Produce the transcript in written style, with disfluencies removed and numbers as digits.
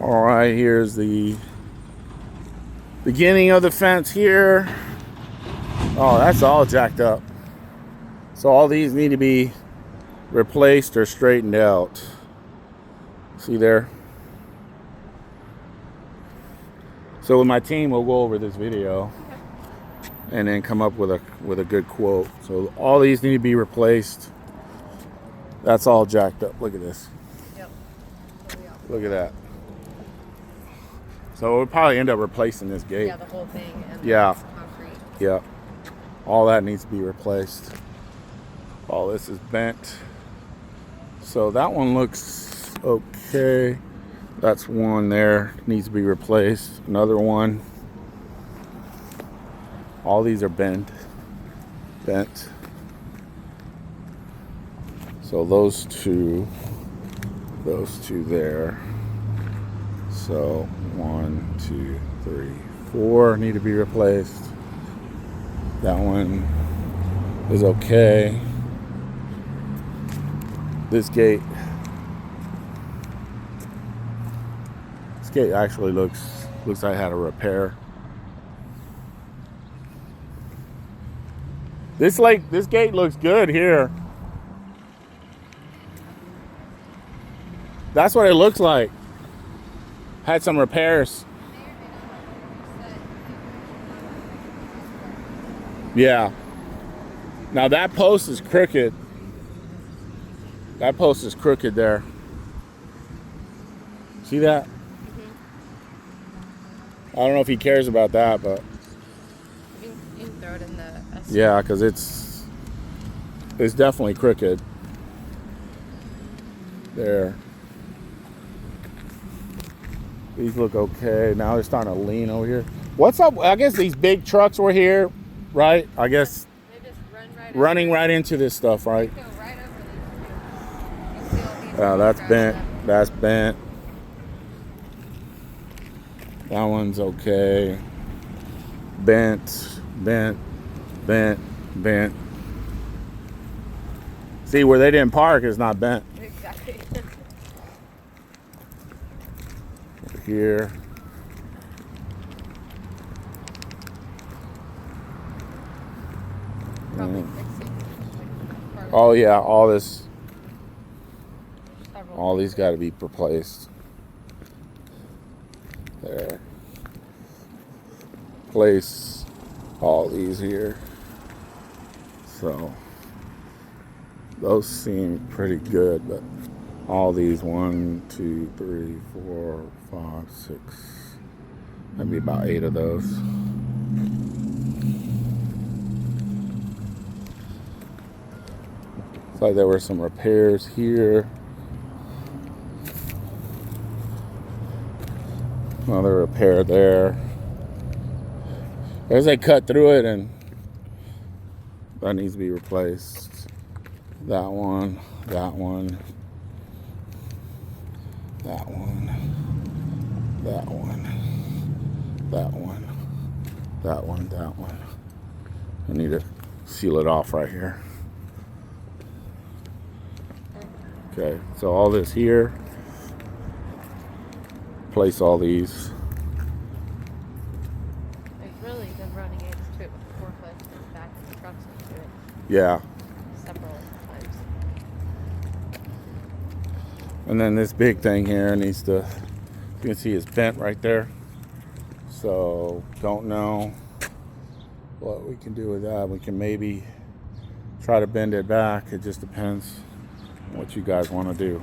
All right, here's the beginning of the fence here. Oh, that's all jacked up. So all these need to be replaced or straightened out. See there? So with my team, we'll go over this video and then come up with a good quote. So all these need to be replaced. That's all jacked up. Look at this. Yep. Look at that. So we'll probably end up replacing this gate. Yeah, the whole thing. And Yeah. concrete. Yeah. All that needs to be replaced. All this is bent. So that one looks okay. That's one there. Needs to be replaced. Another one. All these are bent. So those two there. So 1, 2, 3, 4 need to be replaced. That one is okay. This gate actually looks like it had a repair. This gate looks good here. That's what it looks like. Had some repairs. Yeah. Now that post is crooked. That post is crooked there. See that? I don't know if he cares about that, but You can throw it in the estimate. yeah, because it's definitely crooked. There. These look okay. Now they're starting to lean over here. What's up? I guess these big trucks were here, right? I guess They just running right into this stuff, right? Go right over these two. That's bent. That's bent. That one's okay. Bent. See, where they didn't park is not bent. Exactly. Over here. Probably fixing. Oh yeah, all Several. these got to be replaced. There. Place all these here. So those seem pretty good, but all these 1, 2, 3, 4, 5, 6, maybe about 8 of those. It's like there were some repairs here. Another repair there. As they cut through it, and that needs to be replaced. That one, that one, that one, that one, that one, that one, that one. I need to seal it off right here. Okay, so all this here. Place all these. They've really been running into it with the forklift and backing the trucks into it Yeah. several times. And then this big thing here needs to, you can see it's bent right there. So don't know what we can do with that. We can maybe try to bend it back. It just depends on what you guys want to do.